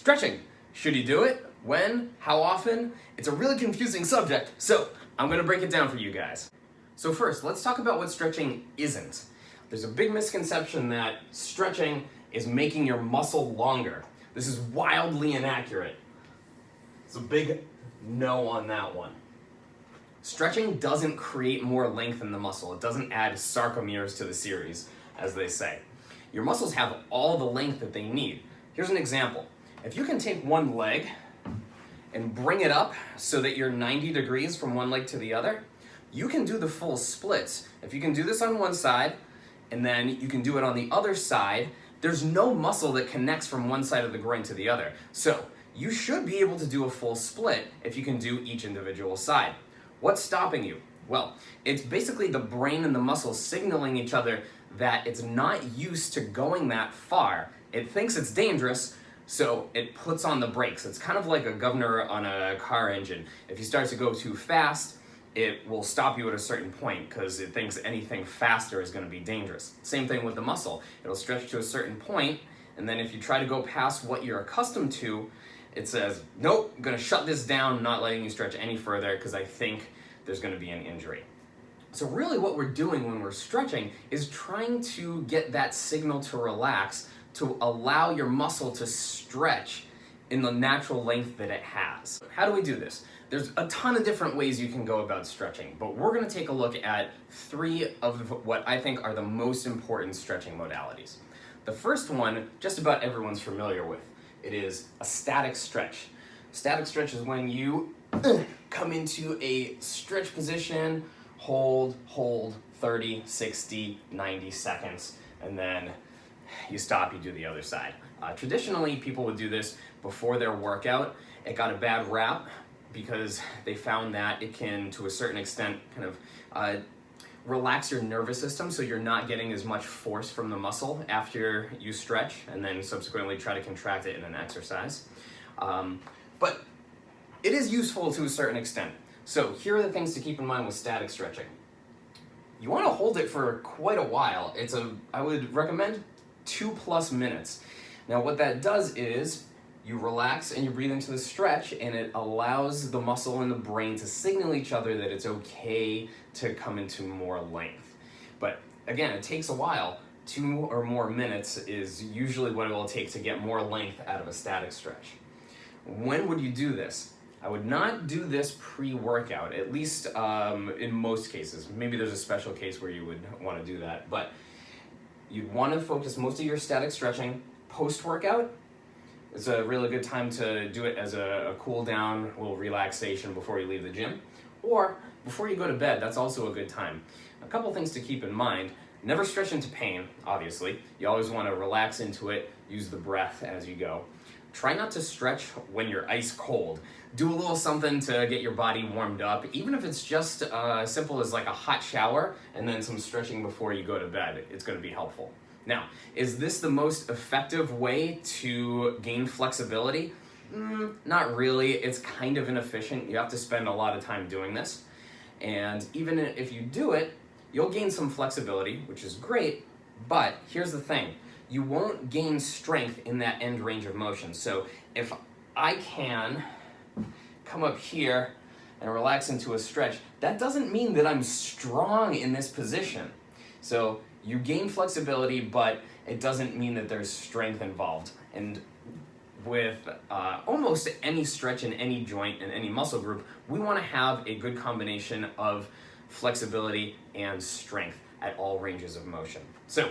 Stretching. Should you do it? When? How often? It's a really confusing subject, so I'm going to break it down for you guys. So first, let's talk about what stretching isn't. There's a big misconception that stretching is making your muscle longer. This is wildly inaccurate. It's a big no on that one. Stretching doesn't create more length in the muscle. It doesn't add sarcomeres to the series, as they say. Your muscles have all the length that they need. Here's an example. If you can take one leg and bring it up so that you're 90 degrees from one leg to the other, you can do the full splits. If you can do this on one side, and then you can do it on the other side, there's no muscle that connects from one side of the groin to the other. So you should be able to do a full split if you can do each individual side. What's stopping you? Well, it's basically the brain and the muscles signaling each other that it's not used to going that far. It thinks it's dangerous, so it puts on the brakes. It's kind of like a governor on a car engine. If you start to go too fast, it will stop you at a certain point because it thinks anything faster is going to be dangerous. Same thing with the muscle. It'll stretch to a certain point, and then if you try to go past what you're accustomed to, it says, nope, I'm going to shut this down, not letting you stretch any further because I think there's going to be an injury. So really what we're doing when we're stretching is trying to get that signal to relax, to allow your muscle to stretch in the natural length that it has. How do we do this? There's a ton of different ways you can go about stretching, but we're going to take a look at 3 of what I think are the most important stretching modalities. The first one, just about everyone's familiar with. It is a static stretch. Static stretch is when you come into a stretch position, hold 30, 60, 90 seconds, and then you stop, you do the other side. Traditionally, people would do this before their workout. It got a bad rap because they found that it can, to a certain extent, kind of relax your nervous system so you're not getting as much force from the muscle after you stretch and then subsequently try to contract it in an exercise. But it is useful to a certain extent. So here are the things to keep in mind with static stretching. You want to hold it for quite a while. I would recommend 2+ minutes. Now what that does is you relax and you breathe into the stretch, and it allows the muscle and the brain to signal each other that it's okay to come into more length. But again, it takes a while. 2 or more minutes is usually what it will take to get more length out of a static stretch. When would you do this? I would not do this pre-workout, at least in most cases. Maybe there's a special case where you would want to do that, but you'd want to focus most of your static stretching post-workout. It's a really good time to do it as a cool down, little relaxation before you leave the gym. Or before you go to bed, that's also a good time. A couple things to keep in mind. Never stretch into pain, obviously. You always want to relax into it, use the breath as you go. Try not to stretch when you're ice cold. Do a little something to get your body warmed up, even if it's just as simple as like a hot shower and then some stretching before you go to bed. It's going to be helpful. Now, is this the most effective way to gain flexibility? Not really. It's kind of inefficient. You have to spend a lot of time doing this. And even if you do it, you'll gain some flexibility, which is great, but here's the thing. You won't gain strength in that end range of motion. So if I can come up here and relax into a stretch, that doesn't mean that I'm strong in this position. So you gain flexibility, but it doesn't mean that there's strength involved. And with almost any stretch in any joint and any muscle group, we want to have a good combination of flexibility and strength at all ranges of motion. So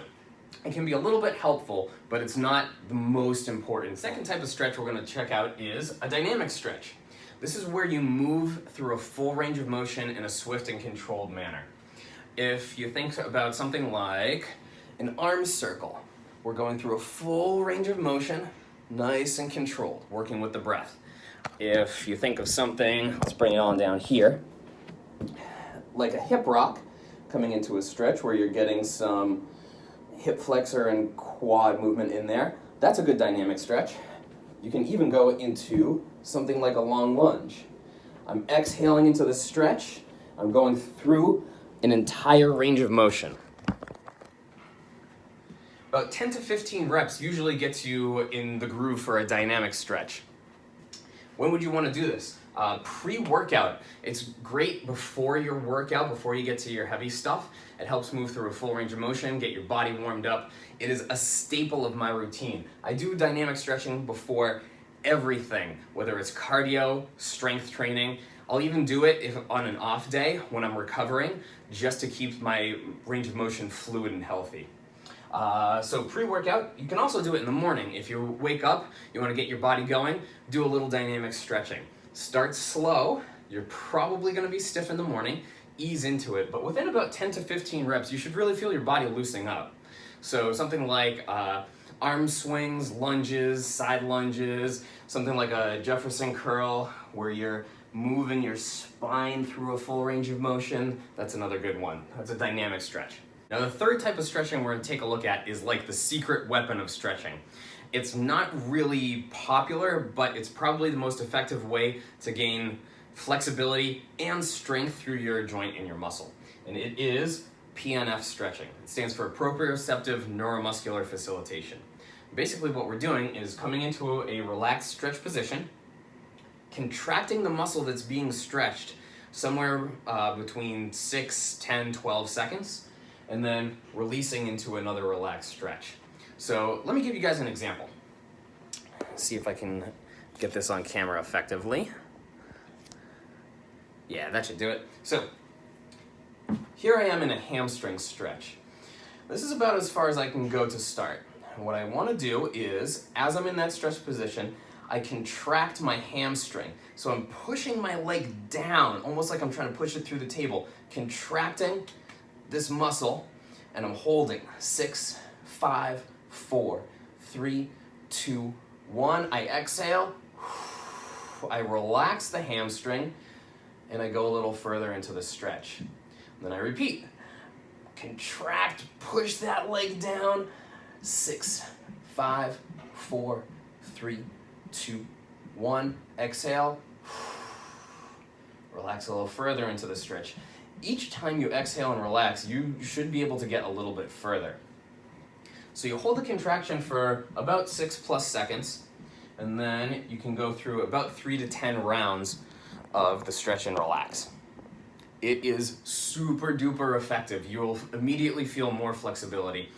it can be a little bit helpful, but it's not the most important. The second type of stretch we're going to check out is a dynamic stretch. This is where you move through a full range of motion in a swift and controlled manner. If you think about something like an arm circle, we're going through a full range of motion, nice and controlled, working with the breath. If you think of something, let's bring it on down here, like a hip rock, coming into a stretch where you're getting some hip flexor and quad movement in there, that's a good dynamic stretch. You can even go into something like a long lunge. I'm exhaling into the stretch, I'm going through an entire range of motion. About 10 to 15 reps usually gets you in the groove for a dynamic stretch. When would you want to do this? Pre-workout. It's great before your workout, before you get to your heavy stuff. It helps move through a full range of motion, get your body warmed up. It is a staple of my routine. I do dynamic stretching before everything, whether it's cardio, strength training. I'll even do it if on an off day when I'm recovering, just to keep my range of motion fluid and healthy. So pre-workout, you can also do it in the morning. If you wake up, you want to get your body going, do a little dynamic stretching. Start slow. You're probably going to be stiff in the morning. Ease into it, but within about 10 to 15 reps, you should really feel your body loosening up. So something like arm swings, lunges, side lunges, something like a Jefferson curl where you're moving your spine through a full range of motion. That's another good one. That's a dynamic stretch. Now the third type of stretching we're going to take a look at is like the secret weapon of stretching. It's not really popular, but it's probably the most effective way to gain flexibility and strength through your joint and your muscle. And it is PNF stretching. It stands for proprioceptive neuromuscular facilitation. Basically what we're doing is coming into a relaxed stretch position, contracting the muscle that's being stretched somewhere between 6, 10, 12 seconds, and then releasing into another relaxed stretch. So let me give you guys an example. See if I can get this on camera effectively. Yeah, that should do it. So here I am in a hamstring stretch. This is about as far as I can go to start. And what I want to do is, as I'm in that stretch position, I contract my hamstring. So I'm pushing my leg down, almost like I'm trying to push it through the table, contracting this muscle, and I'm holding 6, 5, 4, 3, 2, 1. I exhale, I relax the hamstring, and I go a little further into the stretch. And then I repeat. Contract, push that leg down. 6, 5, 4, 3, 2, 1. Exhale. Relax a little further into the stretch. Each time you exhale and relax, you should be able to get a little bit further. So you hold the contraction for about 6+ seconds, and then you can go through about 3 to 10 rounds of the stretch and relax. It is super duper effective. You'll immediately feel more flexibility,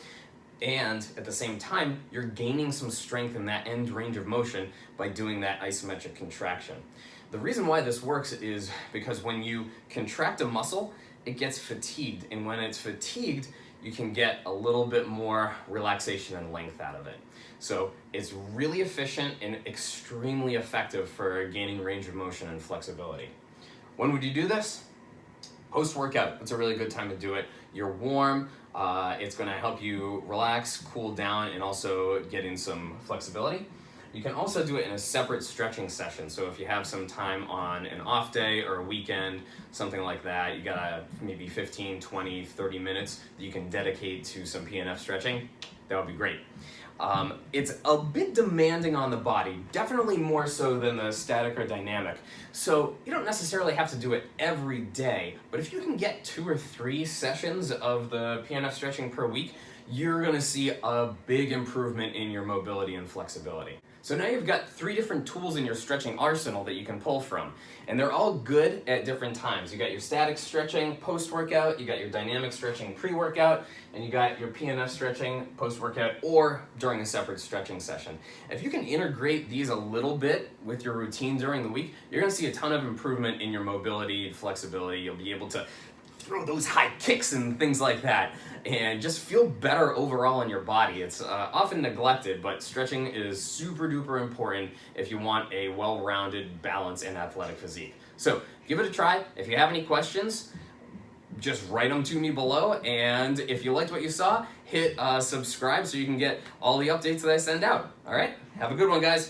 and at the same time, you're gaining some strength in that end range of motion by doing that isometric contraction. The reason why this works is because when you contract a muscle, it gets fatigued, and when it's fatigued, you can get a little bit more relaxation and length out of it. So it's really efficient and extremely effective for gaining range of motion and flexibility. When would you do this? Post-workout, it's a really good time to do it. You're warm, it's gonna help you relax, cool down, and also get in some flexibility. You can also do it in a separate stretching session. So if you have some time on an off day or a weekend, something like that, you got maybe 15, 20, 30 minutes that you can dedicate to some PNF stretching, that would be great. It's a bit demanding on the body, definitely more so than the static or dynamic. So you don't necessarily have to do it every day, but if you can get 2 or 3 sessions of the PNF stretching per week, you're gonna see a big improvement in your mobility and flexibility. So now you've got 3 different tools in your stretching arsenal that you can pull from, and they're all good at different times. You got your static stretching post-workout, you got your dynamic stretching pre-workout, and you got your PNF stretching post-workout or during a separate stretching session. If you can integrate these a little bit with your routine during the week, you're gonna see a ton of improvement in your mobility and flexibility. You'll be able to throw those high kicks and things like that, and just feel better overall in your body. It's often neglected, but stretching is super duper important if you want a well-rounded, balanced, and athletic physique. So give it a try. If you have any questions, just write them to me below, and if you liked what you saw, hit subscribe so you can get all the updates that I send out. All right, have a good one, guys.